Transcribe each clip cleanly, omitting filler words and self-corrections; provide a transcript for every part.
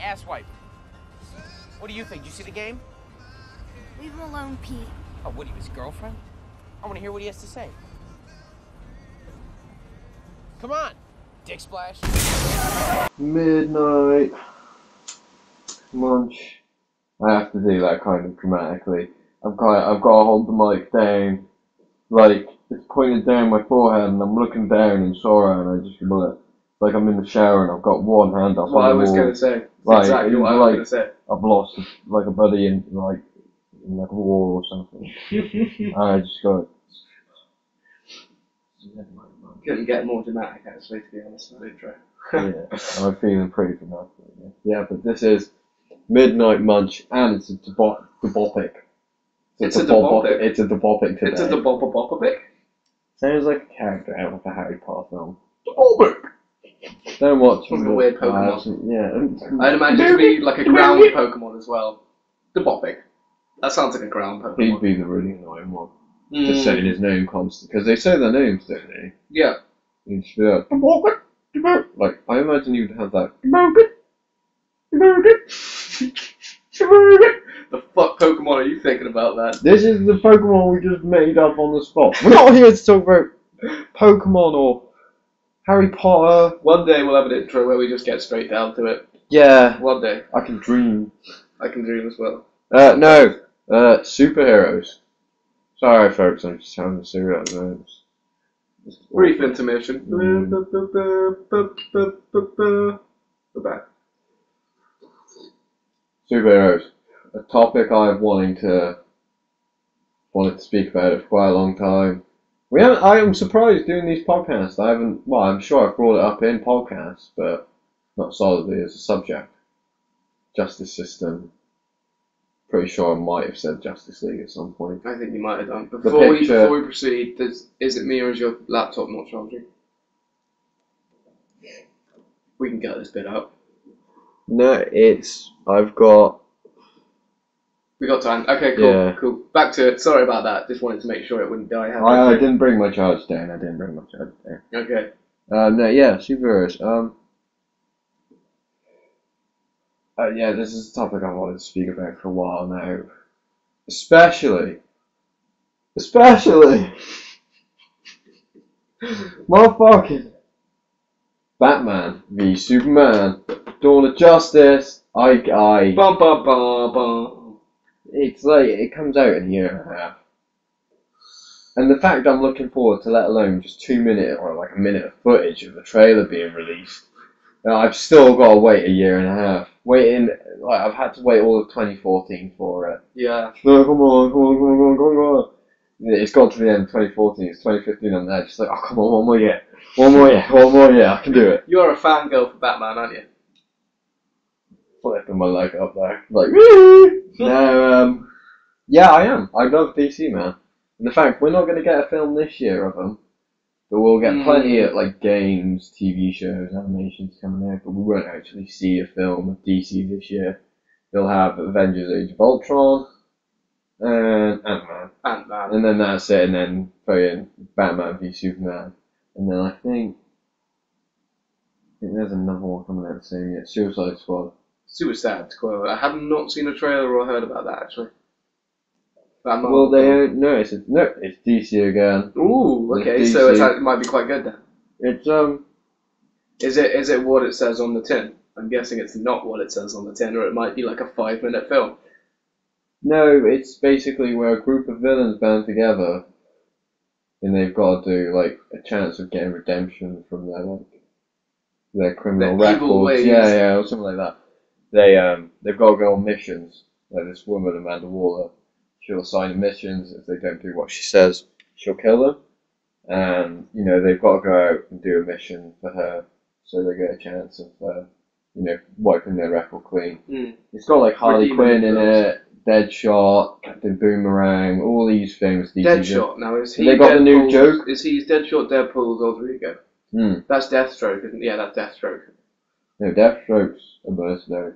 asswipe. What do you think? You see the game? Leave him alone, Pete. Oh, what, are you his girlfriend? I want to hear what he has to say. Come on, Dick Splash. Midnight Munch. I have to do that kind of dramatically. I've got to hold the mic down, like it's pointed down my forehead, and I'm looking down in sorrow, and I just feel it. Like I'm in the shower and I've got one hand up on the wall. What I was going to say. Like, Exactly what I was going to say. I've lost like a buddy in like a war or something. And I just go. Couldn't get more dramatic, actually, to be honest. That intro. Yeah, I'm feeling pretty dramatic. Yeah, but this is Midnight Munch, and it's a debopic. It's a debopic. It's a debopic today. It's a debopic. Sounds like a character out of a Harry Potter film. Debopic. Don't watch From a weird Pokemon. Yeah. I'd imagine it to be like a ground Pokemon as well. Debopic. That sounds like a ground Pokemon. He'd be the really annoying one. Just saying his name constantly. Because they say their names, don't they? Yeah. You'd just be like, Debopic. Like, I imagine you'd have that. The fuck Pokemon are you thinking about that? This is the Pokemon we just made up on the spot. We're not here to talk about Pokemon or Harry Potter. One day we'll have an intro where we just get straight down to it. Yeah. One day. I can dream. I can dream as well. No. Superheroes. Sorry, folks, I'm just having a serious notes. Brief intermission. We're back. Superheroes. A topic I've wanted to speak about it for quite a long time. I am surprised doing these podcasts. I'm sure I've brought it up in podcasts, but not solidly as a subject. Justice system. Pretty sure I might have said Justice League at some point. I think you might have done. Before we proceed, is it me or is your laptop not charging? We can get this bit up. No, I've got... We got time. Okay, cool, Yeah. cool. Back to it. Sorry about that. Just wanted to make sure it wouldn't die. I didn't bring my charge down. Okay. No, yeah, superheroes. Yeah, this is a topic I wanted to speak about for a while now. Especially, motherfucking Batman v Superman, Dawn of Justice. Bum, bum, bum, bum. It's like, it comes out in a year and a half. And the fact I'm looking forward to, let alone just 2 minutes or like a minute of footage of the trailer being released, I've still got to wait a year and a half. I've had to wait all of 2014 for it. Yeah. No, come on. It's got to the end of 2014, it's 2015 and they're just like, oh come on, one more year, I can do it. You're a fangirl for Batman, aren't you? Flipping my leg up there, like, woo! No, yeah, I am. I love DC, man. And the fact we're not going to get a film this year of them, but we'll get plenty of like games, TV shows, animations coming out, but we won't actually see a film of DC this year. They'll have Avengers Age of Ultron, and Ant-Man. And then that's it, and then throw in Batman v Superman. And then I think there's another one coming out the same year, Suicide Squad. Suicide Squad. I have not seen a trailer or heard about that, actually. Well, they don't know. It's DC again. Ooh, okay, so it might be quite good then. It's Is it what it says on the tin? I'm guessing it's not what it says on the tin, or it might be like a 5-minute film. No, it's basically where a group of villains band together, and they've got to do like a chance of getting redemption from their criminal records. Yeah, or something like that. They've got to go on missions. Like this woman, Amanda Waller, she'll assign missions. If they don't do what she says, she'll kill them. And they've got to go out and do a mission for her, so they get a chance of wiping their record clean. It's got like Harley Quinn in it, Deadshot, Captain Boomerang, all these famous DC. Deadshot. Now is he? They got the new joke. Is he Deadshot? Deadpool's alter ego. That's Deathstroke, isn't it? Yeah, that's Deathstroke. No, Deathstroke's a mercenary.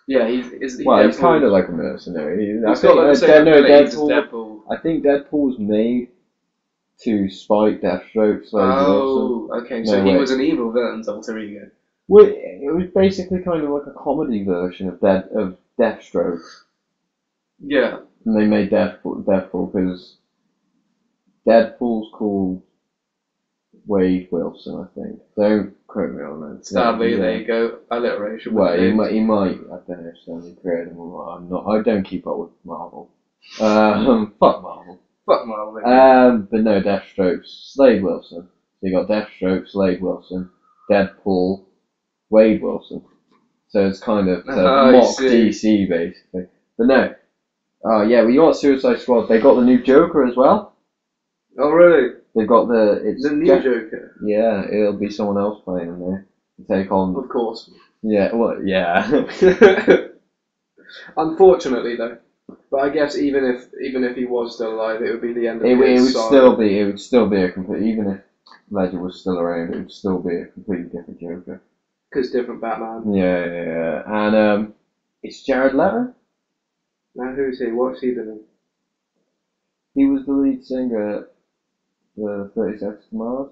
Yeah, he's kind of like a mercenary. He's got like the same abilities as Deadpool. I think Deadpool's made to spite Deathstroke. Okay, so he was an evil villain's alter ego. Well, it was basically kind of like a comedy version of Deathstroke. Yeah. And they made Deadpool because Deadpool's called Wade Wilson, I think. Don't quote me on that. Sadly, Yeah. there you go. Alliteration. Well, he might. I don't know if Sony created him or not. I'm not. I don't keep up with Marvel. Fuck Marvel. Fuck Marvel. But no, Deathstroke, Slade Wilson. So you got Deathstroke, Slade Wilson, Deadpool, Wade Wilson. So it's kind of mock DC basically. But no. Oh yeah, we got Suicide Squad. They got the new Joker as well. Oh really? They've got the new Joker. Yeah, it'll be someone else playing in there to take on. Of course. Yeah, well, yeah. Unfortunately, though. But I guess even if he was still alive, it would be the end of it his would saga. still be a complete. Even if Ledger was still around, it would still be a completely different Joker. Because different Batman. Yeah, and it's Jared Leto. Now who's he? What's he doing? He was the lead singer at the 30 Seconds to Mars.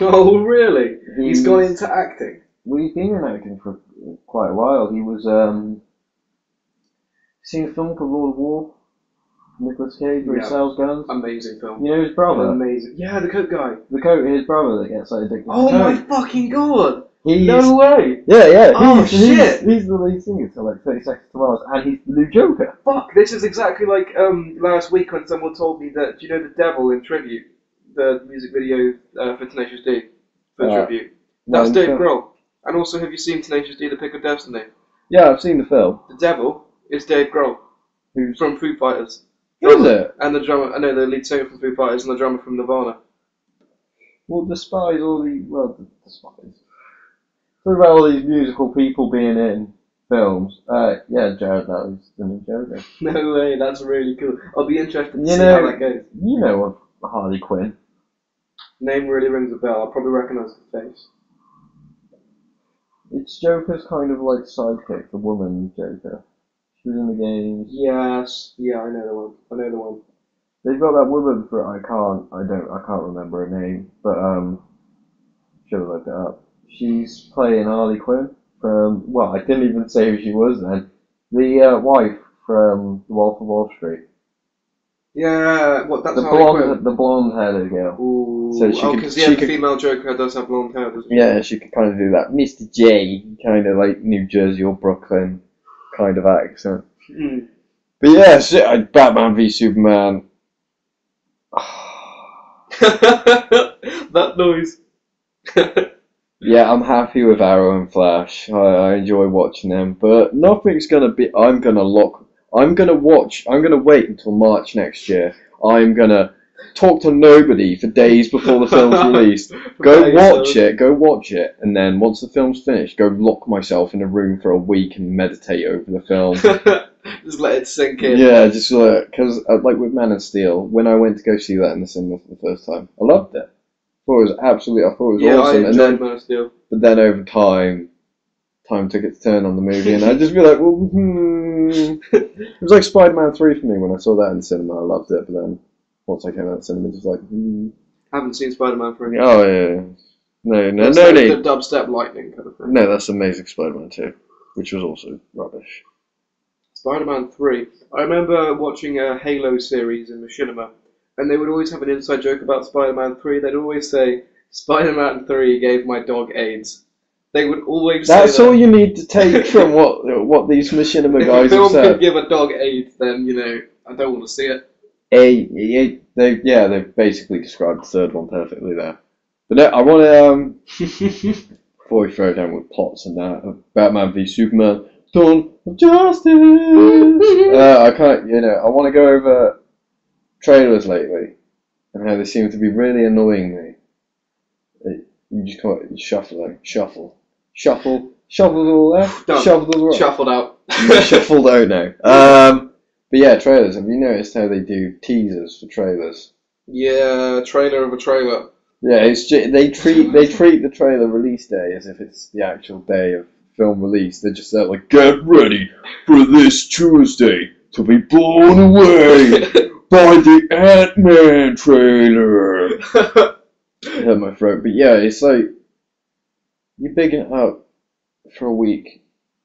Oh really? He's gone into acting. Well, he's been in acting for quite a while. He was seen a film called Lord of War. Nicolas Cage, where he sells guns. Amazing film. You know his brother? Amazing. Yeah, the coat guy. His brother that gets like addicted to Oh coke. my fucking god! He's, No way! Yeah. Oh shit! He's the lead singer to like 30 Seconds to Mars, and he's the new Joker. Fuck! This is exactly like last week when someone told me that, do you know The Devil in Tribute? The music video for Tenacious D for Tribute. That's Dave Grohl. And also, have you seen Tenacious D: The Pick of Destiny? Yeah, I've seen the film. The Devil is Dave Grohl, who's from Foo Fighters. Is it? And the drummer, I know the lead singer from Foo Fighters and the drummer from Nirvana. Well, despite all the talk about all these musical people being in films. Yeah, Jared Leto's the new Joker. No way, that's really cool. I'll be interested to see know, how that goes. You know Harley Quinn. Name really rings a bell. I'll probably recognise the face. It's Joker's kind of like sidekick, the woman Joker. She was in the games. Yes, yeah, I know the one. They've got that woman for I can't remember her name, but should have looked it up. She's playing Harley Quinn from, well, I didn't even say who she was then. The wife from The Wolf of Wall Street. Yeah, that's the Harley Quinn. The blonde-headed girl. Ooh. So she the female Joker does have blonde hair, doesn't she? Yeah, she could kind of do that Mr. J, kind of like New Jersey or Brooklyn kind of accent. Mm. But yeah, Batman v Superman. That noise. Yeah, I'm happy with Arrow and Flash. I enjoy watching them, but nothing's gonna be. I'm gonna wait until March next year. I'm gonna talk to nobody for days before the film's released. Go watch it, and then once the film's finished, go lock myself in a room for a week and meditate over the film. Just let it sink in. Yeah, just because like with Man of Steel, when I went to go see that in the cinema for the first time, I loved it. I thought it was awesome. I enjoyed Man of Steel. But then over time took its turn on the movie, and I'd just be like, well, It was like Spider-Man 3 for me when I saw that in the cinema. I loved it, but then once I came out of the cinema, just like, Haven't seen Spider-Man 3. Oh yeah. No That's like need. The dubstep lightning kind of thing. No, that's Amazing Spider-Man 2, which was also rubbish. Spider-Man 3. I remember watching a Halo series in the cinema, and they would always have an inside joke about Spider-Man 3. They'd always say, Spider-Man 3 gave my dog AIDS. They would always say that's all you need to take from what these machinima guys have said. If a film can give a dog AIDS, then, I don't want to see it. They've basically described the third one perfectly there. But no, I want to, before we throw it down with plots and that, Batman v Superman, Dawn of Justice! I want to go over trailers lately, and how they seem to be really annoying me. You just can't shuffle all there, Shuffled out. Shuffled out now. But yeah, trailers. Have you noticed how they do teasers for trailers? Yeah, trailer of a trailer. Yeah, they treat the trailer release day as if it's the actual day of film release. They're just like, get ready for this Tuesday to be blown away by the Ant-Man trailer. I hurt my throat, but yeah, it's like you're bigging up for a week,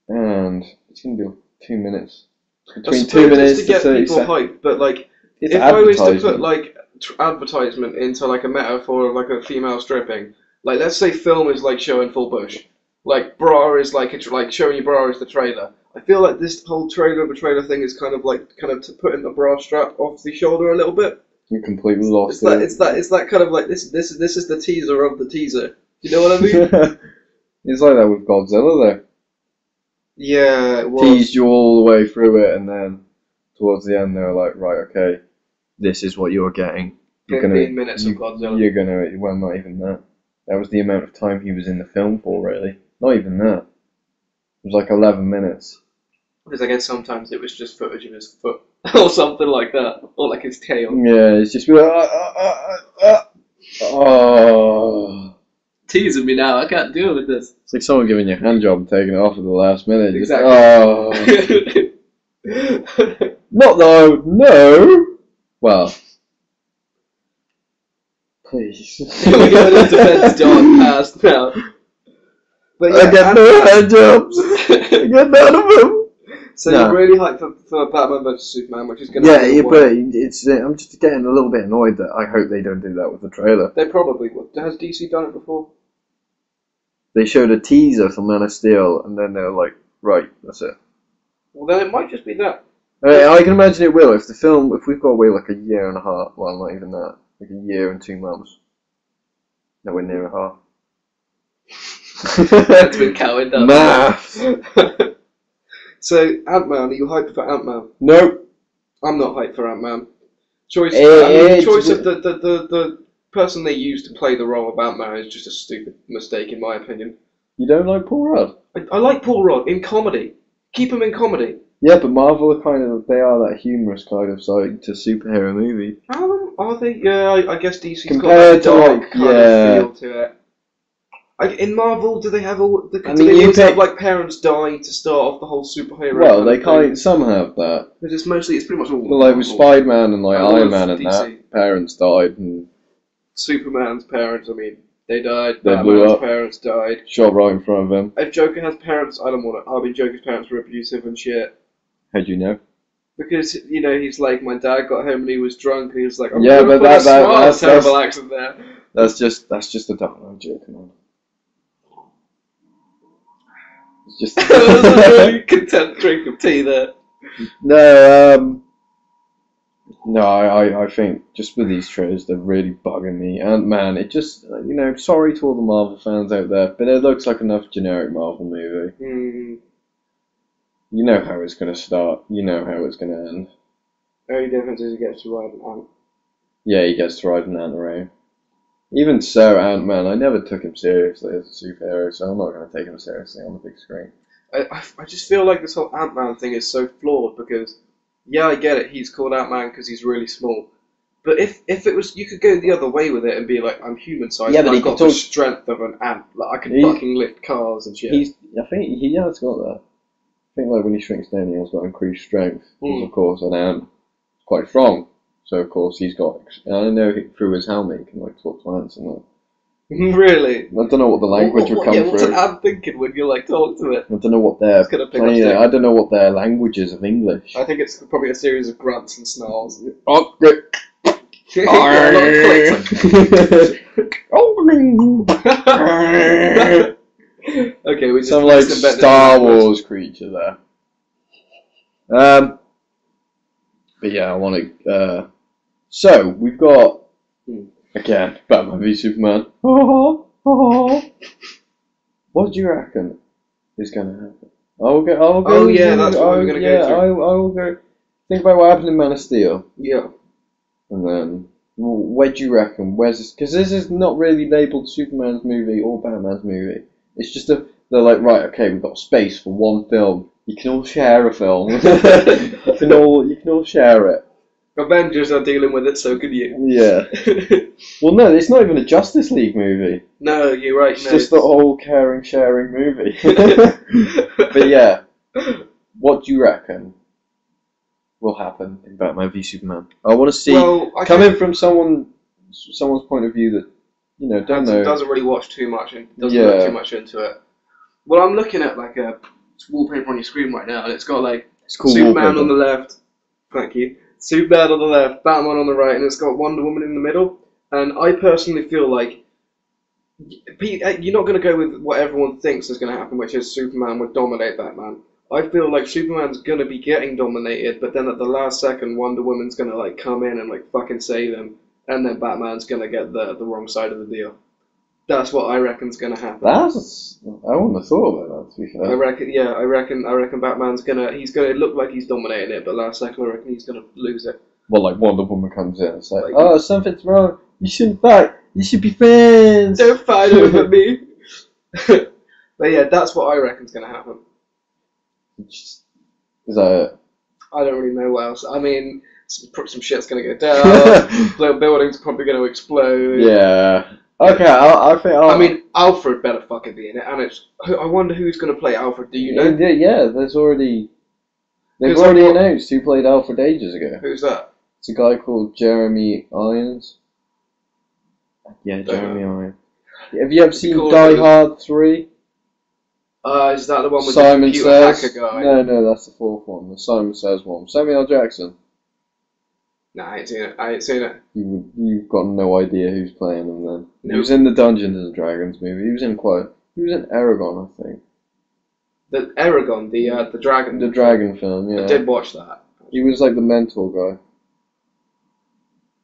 and it's going to be like 2 minutes. I Between suppose 2 minutes it's to get 30 people seconds. hyped, but like, It's if I was to advertisement. put like advertisement into like a metaphor of like a female stripping, like let's say film is like showing full bush, like bra is like like showing you bra is the trailer. I feel like this whole trailer of a trailer thing is kind of putting the bra strap off the shoulder a little bit. You completely lost It's that it's that kind of like this is the teaser of the teaser. You know what I mean? It's like that with Godzilla, though. Yeah, it was. Teased you all the way through it, and then towards the end, they were like, right, okay, this is what you're getting. 15 minutes of Godzilla. You're gonna, well, not even that. That was the amount of time he was in the film for, really. Not even that. It was like 11 minutes. Because I guess sometimes it was just footage of his foot or something like that, or like his tail. Yeah, it's just oh. Teasing me now. I can't deal with this. It's like someone giving you a hand job and taking it off at the last minute. Just, Exactly. oh. Not though. No. Well. Please. We're going to defense John past now. But I get no hand jobs. I get none of them. So No. you're really hyped for Batman vs Superman, which is going to Yeah, but it's. I'm just getting a little bit annoyed that I hope they don't do that with the trailer. They probably would. Has DC done it before? They showed a teaser for Man of Steel, and then they were like, right, that's it. Well, then it might just be that. I can imagine it will if we've got to wait like a year and a half. Well, not even that. Like a year and 2 months. Nowhere near a half. That's been counted down. Math. So Ant-Man, are you hyped for Ant-Man? Nope. I'm not hyped for Ant-Man. Choice. It's Choice of the person they used to play the role of Ant-Man is just a stupid mistake in my opinion. You don't like Paul Rudd? I like Paul Rudd in comedy. Keep him in comedy. Yeah, but Marvel are they are that humorous kind of side to superhero movies. Are they? Yeah, I guess DC's Compared got that to, dark like, kind yeah. of feel to it. In Marvel, do they have all? Do I they mean, you always have take- like parents die to start off the whole superhero? Well, kind they of kind thing? some have that. Because it's pretty much all. But like with Marvel. Spider-Man and like All Iron of Man and DC. that, parents died and Superman's parents. I mean, they died. They blew Batman's up. parents died. shot right in front of him. If Joker has parents, I don't want it. I mean, Joker's parents were abusive and shit. How'd you know? Because he's like, my dad got home and he was drunk, and he was like, I'm Yeah, gonna but put a that's terrible accent there. That's just a dark joke, come on. It's just That was a really content drink of tea there. No, I think just with these trailers, they're really bugging me. Ant-Man, it just, sorry to all the Marvel fans out there, but it looks like enough generic Marvel movie. You know how it's going to start, you know how it's going to end. The only difference is he gets to ride an ant. Yeah, he gets to ride an ant around. Even so, Ant-Man, I never took him seriously as a superhero, so I'm not going to take him seriously on the big screen. I just feel like this whole Ant-Man thing is so flawed because, yeah, I get it, he's called Ant-Man because he's really small. But if it was, you could go the other way with it and be like, I'm human-sized, Yeah, and but he I've got can the talk- strength of an ant. Like, I can fucking lift cars and shit. I think he has got that. I think like when he shrinks down, he has got increased strength. Because of course, an ant is quite strong. So of course he's got. And I know through his helmet he can like talk to ants and that. Really? I don't know what the language would come what's through. an ant thinking when you like talk to it? I don't know what their It's gonna pick up playing. stick. I don't know what their language is of English. I think it's probably a series of grunts and snarls. Oh, good. A lot of clicks. Okay, we just Some like mixed and bet Star the language. Wars creature there. But yeah, I want to. So we've got again Batman v Superman. What do you reckon is going to happen? I'll go. Oh, yeah, that's what we're gonna go yeah, through. I will go. Think about what happened in Man of Steel, Yeah. and then where do you reckon? Where's this? Because this is not really labelled Superman's movie or Batman's movie. It's just they're like, right, okay, we've got space for one film. You can all share a film. you can all share it. Avengers are dealing with it, so could you. Yeah. Well, no, it's not even a Justice League movie. No, you're right. It's No, just the whole caring, sharing movie. But yeah, what do you reckon will happen in Batman v Superman? I want to see coming from someone's point of view that don't know. Doesn't really watch too much and doesn't Yeah. look too much into it. Well, I'm looking at like a wallpaper on your screen right now, and it's got like It's cool Superman wallpaper. on the left. Thank you. Superman on the left, Batman on the right, and it's got Wonder Woman in the middle. And I personally feel like you're not going to go with what everyone thinks is going to happen, which is Superman would dominate Batman. I feel like Superman's going to be getting dominated, but then at the last second, Wonder Woman's going to like come in and like fucking save him, and then Batman's going to get the wrong side of the deal. That's what I reckon's going to happen. I wouldn't have thought about that, to be fair. I reckon Batman's he's gonna look like he's dominating it, but last second I reckon he's gonna lose it. Well, like Wonder Woman comes in and it's like, oh, something's wrong. You shouldn't fight. You should be friends. Don't fight over me. But yeah, that's what I reckon's gonna happen. Is that it? I don't really know what else. I mean, some shit's gonna go down. Buildings probably gonna explode. Yeah. Okay, I think. I mean, Alfred better fucking be in it, and I wonder who's gonna play Alfred. Do you know? Yeah, they've already Who's announced who played Alfred ages ago. Who's that? It's a guy called Jeremy Irons. Yeah, Jeremy Irons. Have you ever seen Die Hard 3? Is that the one with Simon the computer Says? hacker guy? No, that's the fourth one. The Simon Says one. Samuel L. Jackson. Nah, I ain't seen it. You've got no idea who's playing him then. No. He was in the Dungeons and Dragons movie. He was in Aragon, I think. The Aragon, the dragon. The dragon film, yeah. I did watch that. He was like the mentor guy.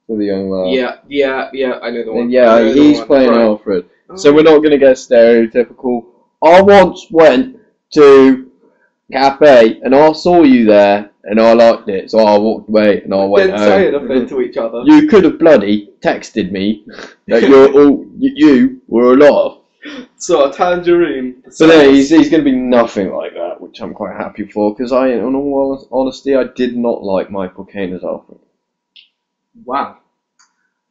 For the young lad. Yeah, I know the one. And yeah, he's playing right. Alfred. So we're not going to get stereotypical. I once went to a cafe and I saw you there and I liked it, so I walked away and I went Didn't home. say anything to each other. You could have bloody texted me that you were alive. So, Tangerine. But no, he's going to be nothing like that, which I'm quite happy for, because in all honesty, I did not like Michael Caine as Alfred. Wow.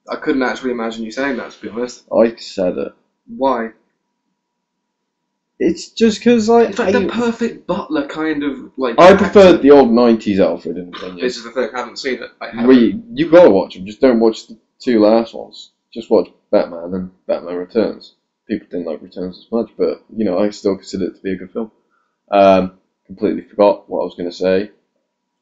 I couldn't actually imagine you saying that, to be honest. I said it. Why? It's just because It's like the perfect butler kind of, like... I preferred the old 90s Alfred in opinion. This is the thing, I haven't seen it. You've got to watch them, just don't watch the two last ones. Just watch Batman and Batman Returns. People didn't like Returns as much, but, you know, I still consider it to be a good film. Completely forgot what I was going to say.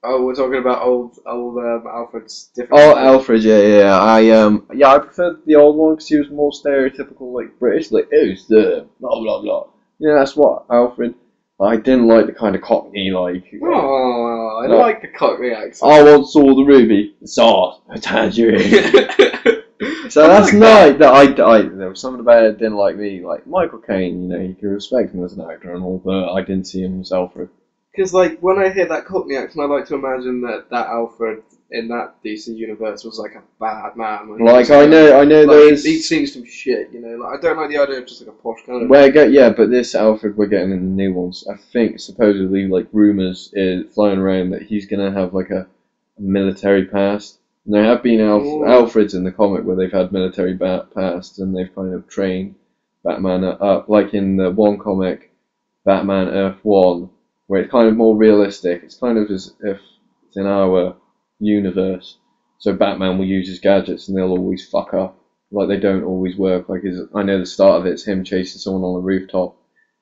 Oh, we're talking about old Alfred's different... Oh, Alfred, yeah. I preferred the old one because he was more stereotypical, like, British, like, who's the blah, blah, blah. Yeah, that's what Alfred... I didn't like the kind of Cockney, like... Oh, I like the Cockney accent. I once saw the ruby, saw a tangerine. So that's like nice. That there was something about it that didn't like me. Like, Michael Caine, you know, you can respect him as an actor and all, but I didn't see him as Alfred. Because, like, when I hear that Cockney accent, I like to imagine that Alfred in that DC universe was, like, a bad man. Like, I know like, there's... He'd seen some shit, you know. Like, I don't like the idea of just, like, a posh kind of... but this Alfred we're getting in the new ones, I think, supposedly, like, rumours is flying around that he's going to have, like, a military past. And there have been Alfreds in the comic where they've had military pasts and they've kind of trained Batman up. Like in the one comic, Batman Earth 1, where it's kind of more realistic. It's kind of as if it's in our universe. So Batman will use his gadgets and they'll always fuck up. Like, they don't always work. Like, I know the start of it's him chasing someone on a rooftop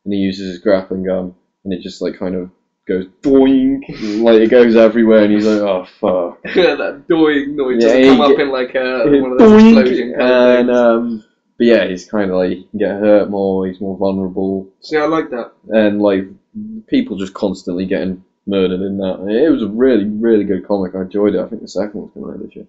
and he uses his grappling gun and it just, like, kind of goes doink, like it goes everywhere, and he's like, oh fuck. That doink noise doesn't come up in like one of those explosion kind of things. But yeah, he's kind of like, he can get hurt more, he's more vulnerable. See, I like that. And like, people just constantly getting murdered in that. It was a really, really good comic, I enjoyed it. I think the second one's coming out this year.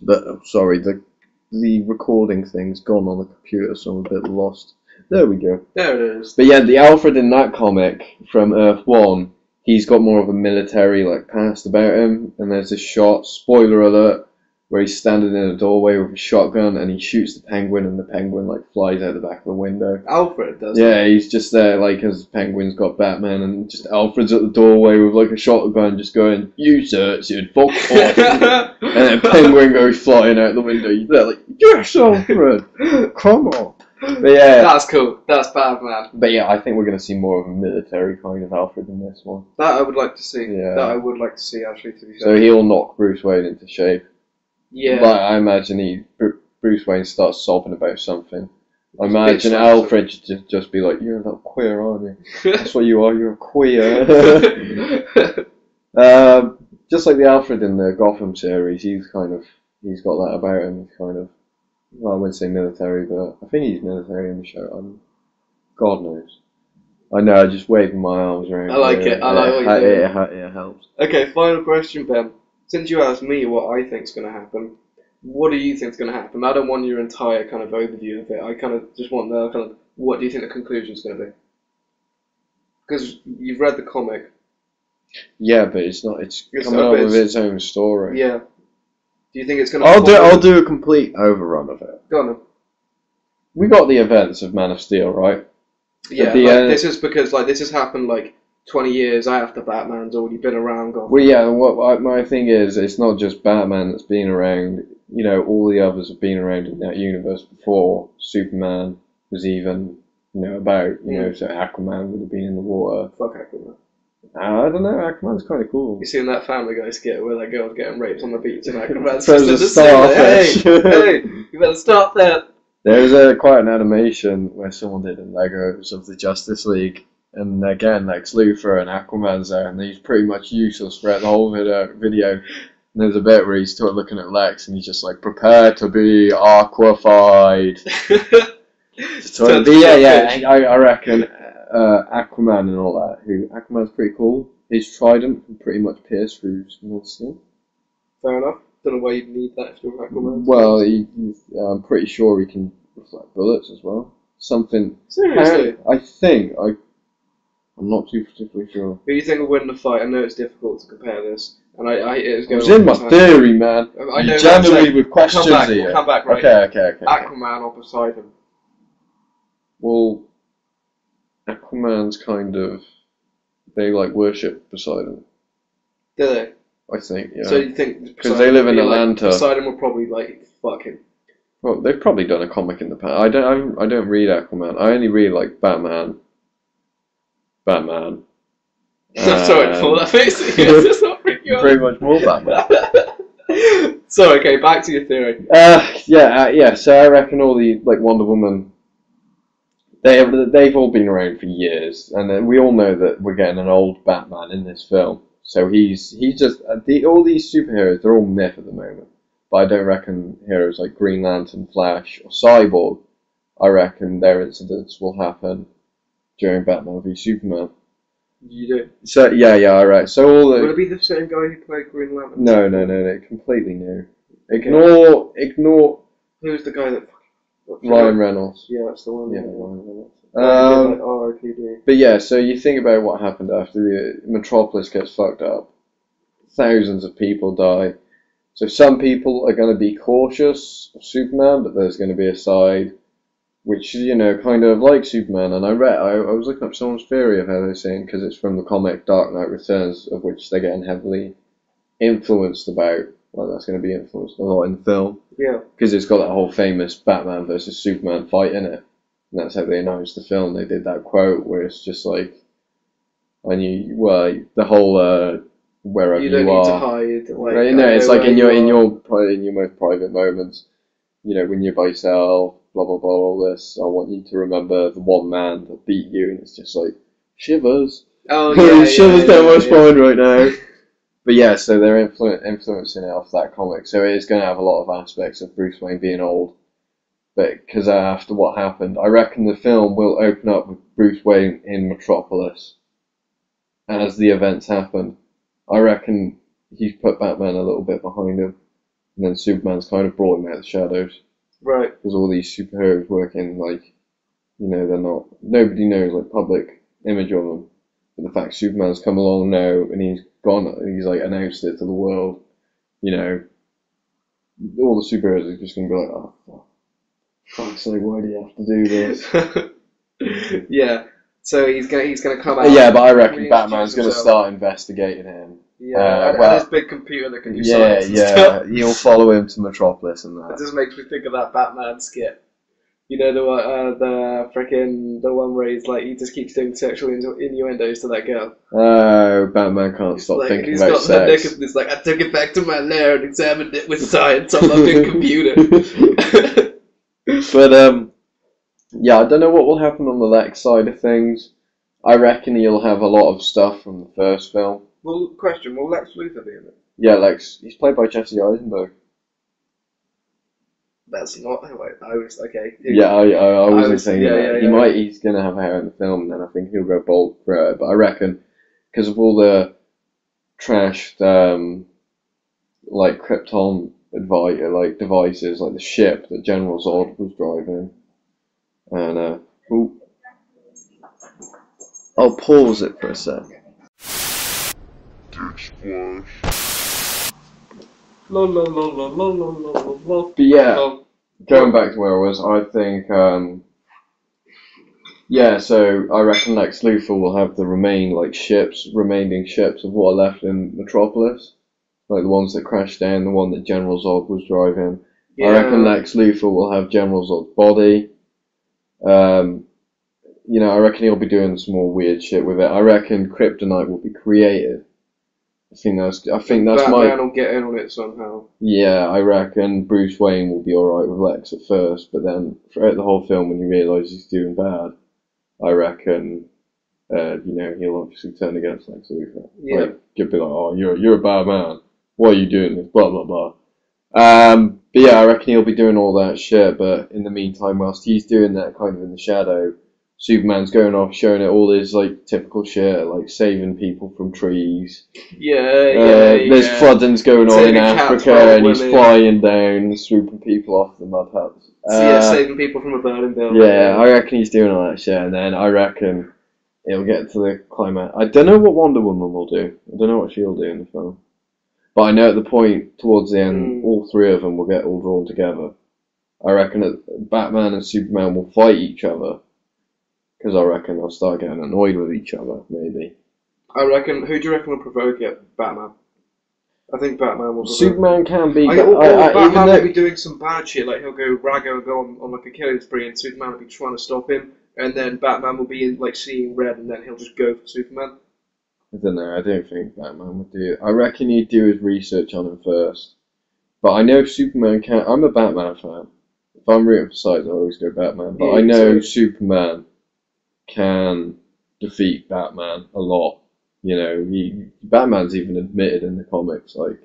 But, sorry, the recording thing's gone on the computer, so I'm a bit lost. There we go. There it is. But yeah, the Alfred in that comic from Earth 1, he's got more of a military like past about him, and there's this shot, spoiler alert, where he's standing in a doorway with a shotgun and he shoots the penguin and the penguin like flies out the back of the window. Alfred does Yeah, he's just there like as the penguin's got Batman and just Alfred's at the doorway with like a shotgun just going, you search it, fuck off. And then penguin goes flying out the window. You're there like, yes Alfred, come on. But yeah, that's cool. That's Batman. But yeah, I think we're going to see more of a military kind of Alfred in this one. That I would like to see. Yeah. That I would like to see, actually, to be fair. So he'll knock Bruce Wayne into shape. Yeah. Like, I imagine Bruce Wayne starts sobbing about something, I imagine Alfred should just be like, "You're not queer, aren't you? That's what you are. You're a queer." Just like the Alfred in the Gotham series, he's got that about him. He's kind of, well, I wouldn't say military, but I think he's military in the show. God knows. I know, I'm just waving my arms around. I like it. I like what you're doing. It helps. Okay, final question, Ben. Since you asked me what I think's going to happen, what do you think's going to happen? I don't want your entire kind of overview of it. I kind of just want the kind of, what do you think the conclusion's going to be? Because you've read the comic. Yeah, but it's not. It's coming up with its own story. Yeah. Do you think it's going to? I'll do a complete overrun of it. Go on then. We got the events of Man of Steel, right? Yeah. This is because this has happened 20 years after Batman's already been around. Well, yeah. What my thing is, it's not just Batman that's been around. You know, all the others have been around in that universe before Superman was even about. You know, so Aquaman would have been in the water. Fuck Aquaman. I don't know, Aquaman's kind of cool. You seen that Family Guy skit where that girl's getting raped on the beach and Aquaman's There's a starfish. Hey, you better stop that. There's quite an animation where someone did in Legos of the Justice League, and again, Lex Luthor and Aquaman's there, and he's pretty much useless throughout the whole video. And there's a bit where he's sort of looking at Lex, and he's just like, "Prepare to be aquafied." I reckon. Aquaman and all that. Aquaman's pretty cool. His trident can pretty much pierce through small skin. Fair enough. Don't know why you'd need that if you're Aquaman. Well, I'm pretty sure he can reflect bullets as well. Something. Seriously? I'm not too particularly sure. Who do you think will win the fight? I know it's difficult to compare this, and it was in my theory, man. I know. Generally with questions here. We'll come back, right? Okay. Aquaman or Poseidon? Well, Aquaman's kind of, they worship Poseidon. Do they? I think, yeah. So you think because they live in Atlanta? Poseidon will probably fuck him. Well, they've probably done a comic in the past. I don't read Aquaman. I only read Batman. I'm sorry to pull that face. It's not freaking pretty much more Batman. So okay, back to your theory. Yeah. So I reckon all the Wonder Woman. They've all been around for years, and we all know that we're getting an old Batman in this film. So he's just all these superheroes. They're all myth at the moment, but I don't reckon heroes like Green Lantern, Flash, or Cyborg. I reckon their incidents will happen during Batman v Superman. You do? So yeah, alright. So all the. Would it be the same guy who played Green Lantern? No, completely new. Ignore. Who's the guy that? Ryan Reynolds. Yeah, that's the one. Yeah, Ryan Reynolds. R.I.P.D. But yeah, so you think about what happened after the Metropolis gets fucked up. Thousands of people die. So some people are going to be cautious of Superman, but there's going to be a side which, kind of like Superman. And I was looking up someone's theory of how they're saying, because it's from the comic Dark Knight Returns, of which they're getting heavily influenced about. Well, that's going to be influenced a lot in the film. Yeah. Because it's got that whole famous Batman versus Superman fight in it. And that's how they announced the film. They did that quote where it's just the whole wherever you are. You don't need to hide. Right, no, it's in your most private moments. When you're by yourself, blah blah blah, all this. I want you to remember the one man that beat you, and it's just shivers. Oh yeah, shivers down my spine right now. But yeah, so they're influencing it off that comic. So it is going to have a lot of aspects of Bruce Wayne being old. But because after what happened, I reckon the film will open up with Bruce Wayne in Metropolis as the events happen. I reckon he's put Batman a little bit behind him, and then Superman's kind of brought him out of the shadows. Right. Because all these superheroes working they're not. Nobody knows public image of them. But the fact Superman's come along now and he's announced it to the world, all the superheroes are just going to be oh, fuck's sake, why do you have to do this? Yeah, so he's gonna come out. Yeah, but I reckon Batman's going to start investigating him. Yeah, and this big computer that can do science and stuff. He'll follow him to Metropolis and that. It just makes me think of that Batman skit. The one where he just keeps doing sexual innuendos to that girl. Oh, Batman can't stop thinking about sex. It's I took it back to my lair and examined it with science on my big computer. But Yeah, I don't know what will happen on the Lex side of things. I reckon he'll have a lot of stuff from the first film. Well, question: will Lex Luthor be in it? Yeah, Lex. He's played by Jesse Eisenberg. That's not how I was. Okay. Yeah, I wasn't saying yeah, that. yeah, yeah. He's gonna have hair in the film, and then I think he'll go bald for it. But I reckon, because of all the trashed, like Krypton devices, like the ship that General Zod was driving, and I'll pause it for a sec. But yeah, going back to where I was, I think, yeah, so I reckon Lex Luthor will have the remaining ships of what are left in Metropolis, like the ones that crashed down, the one that General Zod was driving. Yeah. I reckon Lex Luthor will have General Zod's body. I reckon he'll be doing some more weird shit with it. I reckon Kryptonite will be created. I think that's Batman will get in on it somehow. Yeah, I reckon Bruce Wayne will be alright with Lex at first, but then throughout the whole film, when he realises he's doing bad, I reckon, he'll obviously turn against Lex Luthor. Yeah. Like, he'll be like, oh, you're a bad man. Why are you doing this? Blah, blah, blah. But yeah, I reckon he'll be doing all that shit, but in the meantime, whilst he's doing that kind of in the shadow, Superman's going off showing it all his, like, typical shit, like saving people from trees. There's floodings going on in Africa, and he's flying down, swooping people off the mud huts. Saving people from a burning building. Yeah, I reckon he's doing all that shit, and then I reckon it'll get to the climax. I don't know what Wonder Woman will do. I don't know what she'll do in the film. But I know at the point towards the end, all three of them will get all drawn together. I reckon that Batman and Superman will fight each other, because I reckon they'll start getting annoyed with each other, maybe. I reckon, who do you reckon will provoke it? Batman. I think Batman will provoke Superman can be... Batman will be doing some bad shit, like he'll go on like a killing spree, and Superman will be trying to stop him, and then Batman will be like seeing red, and then he'll just go for Superman. I don't know, I don't think Batman would do it. I reckon he'd do his research on him first. But I know Superman can... I'm a Batman fan. If I'm rooting for sides, I always go Batman. But I know Superman can defeat Batman a lot. Batman's even admitted in the comics, like,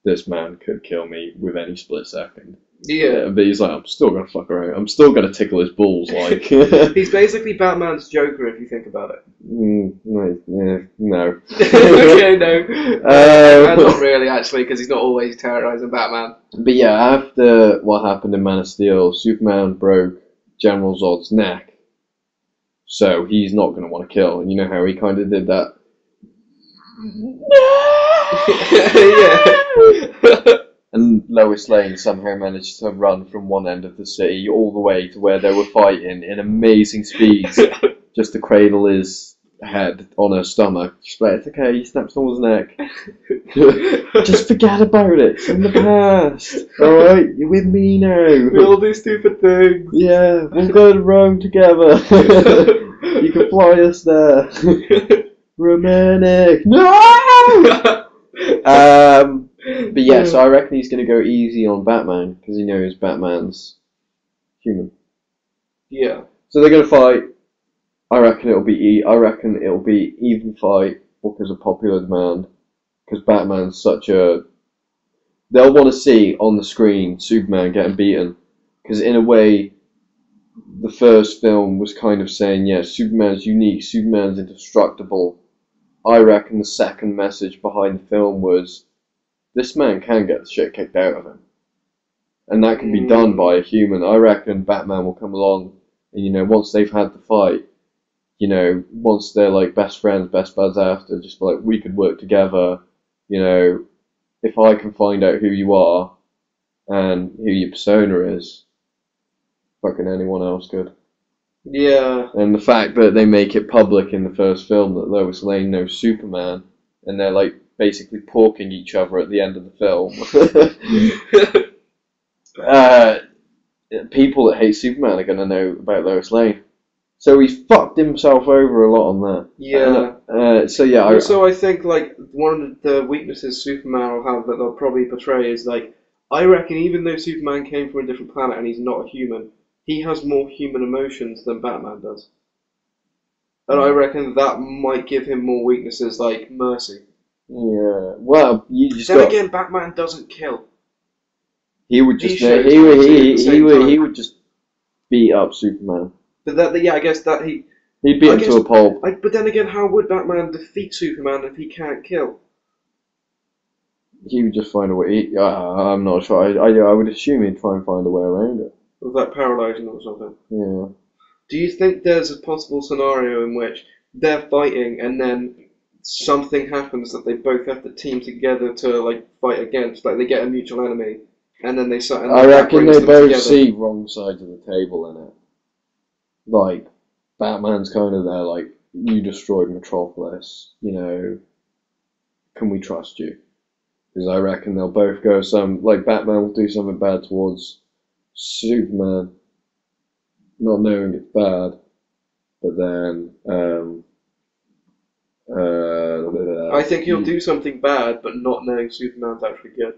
this man could kill me with any split second. Yeah. But he's like, I'm still gonna fuck around. I'm still gonna tickle his balls, like. He's basically Batman's Joker, if you think about it. No. Okay, no. Not really, actually, because he's not always terrorizing Batman. But yeah, after what happened in Man of Steel, Superman broke General Zod's neck. So he's not going to want to kill. And you know how he kind of did that? Yeah. And Lois Lane somehow managed to run from one end of the city all the way to where they were fighting in amazing speeds, just to cradle his head on her stomach. She's like, it's okay, he snapped someone's neck. Just forget about it. It's in the past. Alright, you're with me now. We all do stupid things. Yeah, we'll go to Rome together. You can fly us there. Romantic. No! But yeah, so I reckon he's going to go easy on Batman, because he knows Batman's human. Yeah. So they're going to fight. I reckon it'll be even fight because of popular demand. Because Batman's such a... They'll want to see on the screen Superman getting beaten. Because in a way, the first film was kind of saying, yeah, Superman's unique, Superman's indestructible. I reckon the second message behind the film was, this man can get the shit kicked out of him. And that can be done by a human. I reckon Batman will come along, and once they've had the fight, once they're like best friends, best buds after, just be like, we could work together, if I can find out who you are, and who your persona is, fucking anyone else could. Yeah. And the fact that they make it public in the first film that Lois Lane knows Superman, and they're like basically porking each other at the end of the film. People that hate Superman are going to know about Lois Lane. So he's fucked himself over a lot on that. Yeah. So yeah. Also, I think like one of the weaknesses Superman will have that they'll probably portray is like, I reckon even though Superman came from a different planet and he's not a human, he has more human emotions than Batman does. And I reckon that might give him more weaknesses like mercy. Yeah. Well, you just Then got. again, Batman doesn't kill. He would just. shows He would. mercy at the same time. He would just beat up Superman. But that, yeah, I guess that he. He'd beat him to a pulp. But then again, how would Batman defeat Superman if he can't kill? He would just find a way. I'm not sure. I would assume he'd try and find a way around it. Was that paralysing or something? Yeah. Do you think there's a possible scenario in which they're fighting and then something happens that they both have to team together to like fight against? Like they get a mutual enemy, and then they start. I reckon they both see wrong sides of the table in it. Like Batman's kind of there, like you destroyed Metropolis. You know, can we trust you? Because I reckon they'll both go like Batman will do something bad towards Superman, not knowing it's bad, but then I think he'll do something bad, but not knowing Superman's actually good.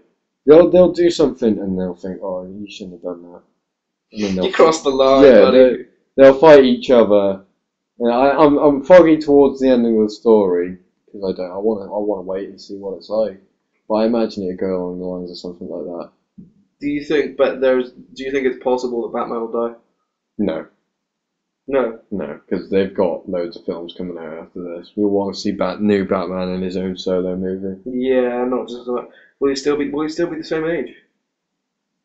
They'll do something and they'll think, oh, you shouldn't have done that. And then You crossed the line, yeah, buddy. they'll fight each other. And I'm foggy towards the ending of the story because I want to wait and see what it's like. But I imagine it'd go along the lines of something like that. Do you think it's possible that Batman will die? No. No. No, because they've got loads of films coming out after this. We want to see new Batman in his own solo movie. Yeah, not just that. Will he still be the same age?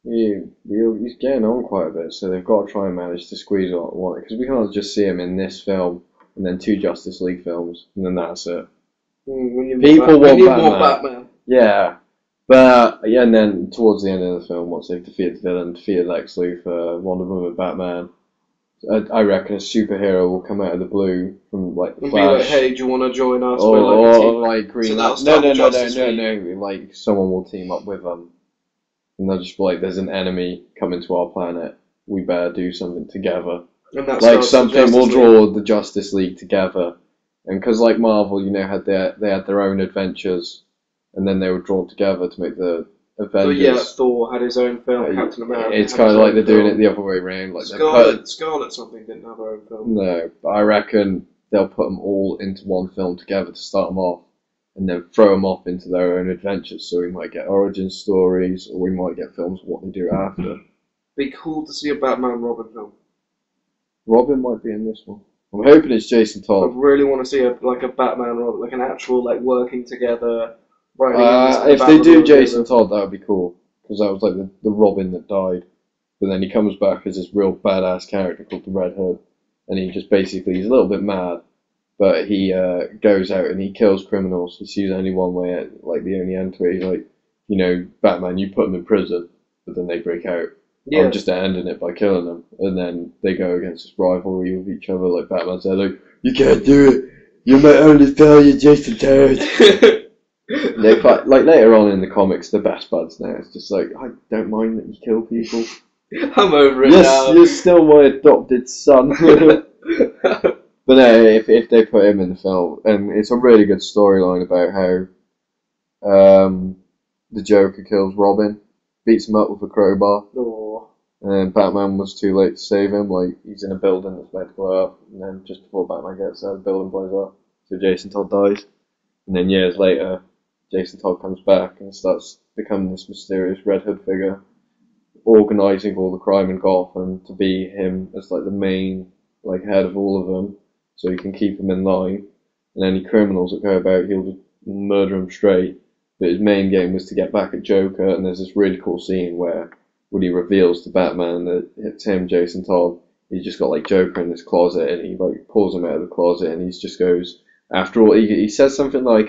He's getting on quite a bit, so they've got to try and manage to squeeze one. Because we can't just see him in this film and then 2 Justice League films, and then that's it. People want Batman. Yeah, but yeah, and then towards the end of the film, once they've defeated the villain, defeated Lex Luthor, Wonder Woman, Batman, I reckon a superhero will come out of the blue from like Flash. And be like, hey, do you want to join us? Or like Green Lantern. No. Like someone will team up with them, and they'll just be like, "There's an enemy coming to our planet. We better do something together." And that's like something will draw the Justice League together, and because like Marvel, they had their own adventures, and then they were drawn together to make the Avengers. So yeah, Thor had his own film. Captain America. It's kind of like they're doing it the other way around. Like Scarlet something didn't have her own film. No, but I reckon they'll put them all into one film together to start them off, and then throw them off into their own adventures. So we might get origin stories, or we might get films of what they do after. Be cool to see a Batman Robin film. Robin might be in this one. I'm hoping it's Jason I Todd. really want to see a Batman Robin, like an actual working together. If they do Jason Todd, that would be cool, because that was like the Robin that died, but then he comes back as this real badass character called the Red Hood, and he just basically, he's a little bit mad, but he goes out and he kills criminals. He sees only one way out, like the only end to it. He's like, you know, Batman, you put them in prison, but then they break out. Yeah. I'm just ending it by killing them, and then they go against this rivalry with each other. Like Batman said, like, you can't do it. You're my only failure, Jason Todd. They fight, like later on in the comics, the best buds now. It's just like, I don't mind that you kill people. I'm over it now. You're still my adopted son. But no, if they put him in the film, and it's a really good storyline about how the Joker kills Robin, beats him up with a crowbar, and Batman was too late to save him. Like he's in a building that's about to blow up, and then just before Batman gets there, the building blows up, so Jason Todd dies, and then years later, Jason Todd comes back and starts becoming this mysterious Red Hood figure, organising all the crime in Gotham to be him as like the main head of all of them, so he can keep them in line. And any criminals that go about, he'll just murder them straight. But his main game was to get back at Joker, and there's this really cool scene where when he reveals to Batman that it's him, Jason Todd, he's just got like Joker in his closet, and he like pulls him out of the closet, and he just goes, after all, he says something like,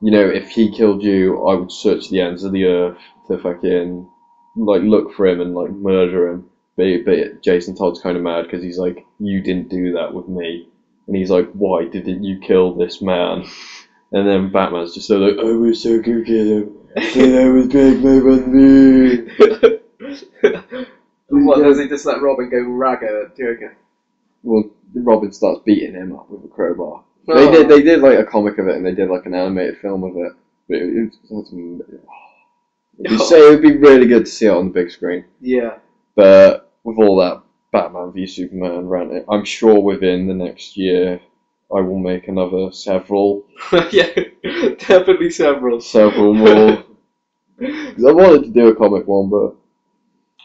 you know, if he killed you, I would search the ends of the earth to fucking like look for him and like murder him. But Jason Todd's kind of mad because he's like, you didn't do that with me, and he's like, why didn't you kill this man? And then Batman's just so like, I wish I could get him, but I was big man on me. What, does he just let Robin go rag at Joker? Well, Robin starts beating him up with a crowbar. They did like a comic of it, and they did like an animated film of it. But it would be really good to see it on the big screen. Yeah. But with all that Batman v Superman rant, I'm sure within the next year I will make another several. Yeah, definitely several. Several more. Because I wanted to do a comic one, but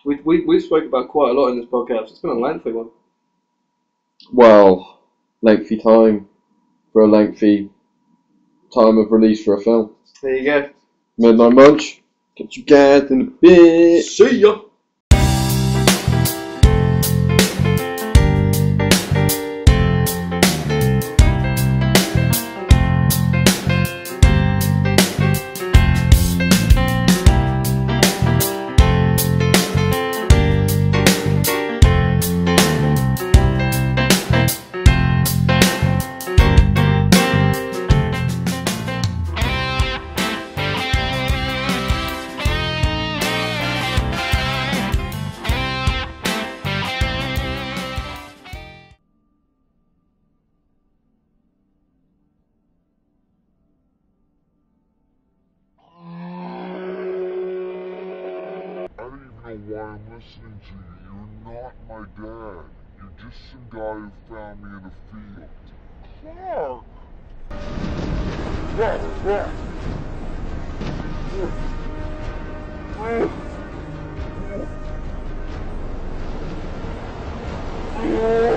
We've spoken about quite a lot in this podcast. It's been a lengthy one. well, lengthy time for a lengthy time of release for a film. There you go. Midnight Munch. Catch you guys in a bit. See ya. I don't even know why I'm listening to you. You're not my dad. You're just some guy who found me in a field. Clark! Yeah.